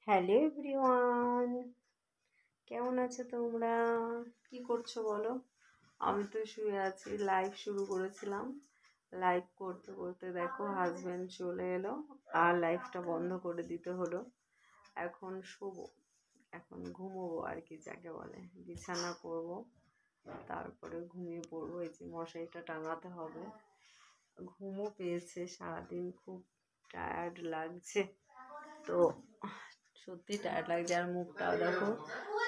Hello everyone, কেমন আছো তোমরা? কি করছো বলো? আমি তো শুয়ে আছি। লাইভ শুরু করেছিলাম, লাইভ করতে করতে দেখো হাজব্যান্ড চলে এলো আর লাইভটা বন্ধ করে দিতে হলো। এখন শোবো, এখন ঘুমোবো আর কি, যাকে বলে বিছানা করবো, তারপরে ঘুমিয়ে পড়বো। এই যে মশারিটা টাঙাতে হবে। ঘুমও পেয়েছে, সারাদিন খুব টায়ার্ড লাগছে, তো সত্যি টায়ার্ড লাগছে। আর মুখটাও দেখো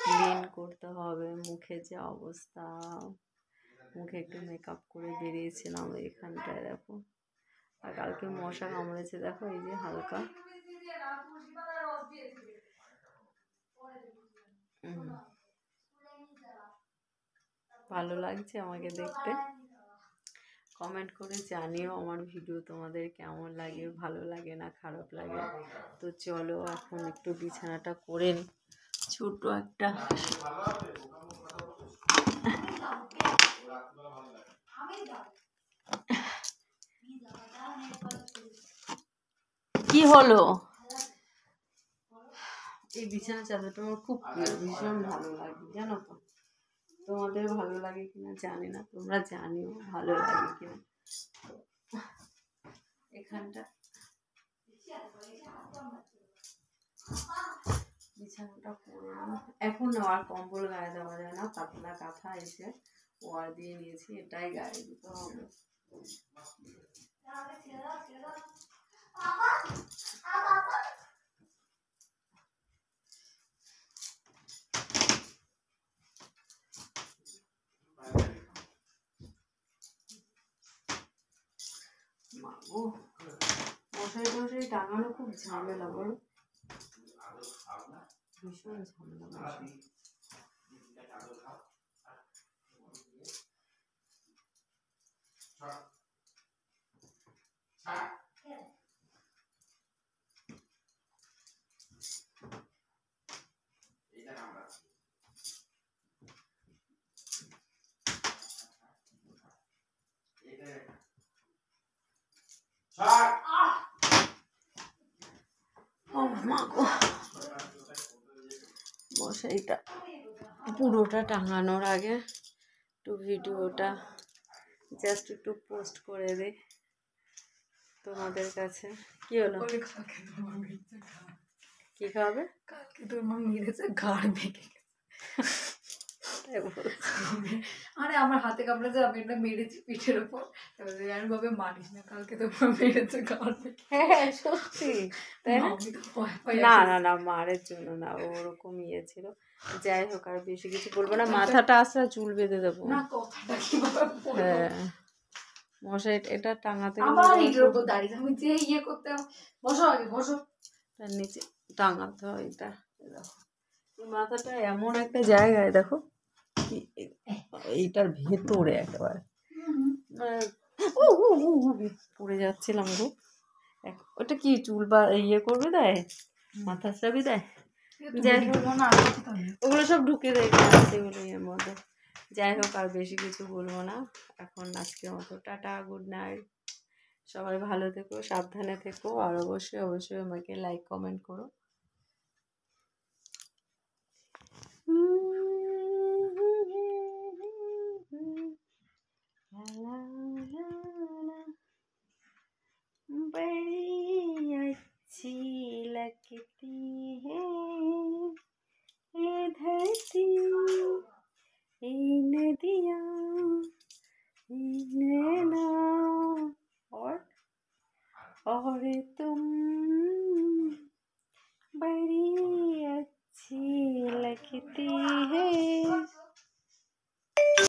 ক্লিন করতে হবে, মুখে যে অবস্থা। মুখে একটু মেকআপ করে বেরিয়েছিলাম, এখানটায় দেখো। আর কালকে মশা কামড়েছে দেখো, এই যে হালকা। ভালো লাগছে আমাকে দেখতে। কমেন্ট করে জানিও আমার ভিডিও তোমাদের কেমন লাগে, ভালো লাগে না খারাপ লাগে। তো চলো এখন একটু বিছানাটা করে নি, ছোট একটা। কি হলো? এই বিছানা চাদরটা আমার খুব প্রিয়, ভীষণ ভালো লাগে জানো তো। তোমাদের ভালো লাগে কিনা জানি না, তোমরা জানিও ভালো লাগে কিনা। এখানটা বিছানাটা করে এখন না আর কম্বল গায়ে দেওয়া যায় না, পাতলা কাঁথা এসে ওয়ার দিয়ে নিয়েছি, এটাই গায়ে দিতে হবে। মশারি টশারি টাঙানো খুব ঝামেলা বলো, ভীষণ ঝামেলা। মশারিটা পুরোটা টাঙানোর আগে একটু ভিডিওটা জাস্ট একটু পোস্ট করে দিই তোমাদের কাছে। কি হলো? কি খাবে? কালকে তোর মা মেরেছে, ঘাড় ভেঙে গেছে। আরে আমার হাতে কামড়েছে, আমি এটা মেরেছি পিঠের ওপর। ভাবে মারিস না, কালকে তোর মা মেরেছে ঘাড় ভেঙে। হ্যাঁ সত্যি তাই না? না না না, মারের জন্য না, ওরকম ইয়ে ছিল। যাই হোক, আর বেশি কিছু বলবো না, মাথাটা আসলে চুল বেঁধে দেবো। হ্যাঁ, মশাই এটা টাঙাতে দাঁড়িয়ে আমি যে ইয়ে করতে, বসো আগে বসো, তার নিচে টাঙাতে হয় এটা। মাথাটা এমন একটা জায়গায় দেখো, এইটার ভেতরে একেবারে পড়ে যাচ্ছিলাম গো। ওটা কি চুল বা ইয়ে করবে দেয়, মাথা চাবি দেয়, যাই হোক ওগুলো সব ঢুকে দেয় সেগুলো ইয়ের মধ্যে। যাই হোক, আর বেশি কিছু বলবো না এখন। আজকের মতো টাটা, গুড নাইট। সবাই ভালো থেকো, সাবধানে থেকো, আর অবশ্যই অবশ্যই আমাকে লাইক কমেন্ট করো। बड़ी अच्छी लगती है ये धरती, ये नदियाँ, ये नैना, और तुम बड़ी अच्छी लगती है।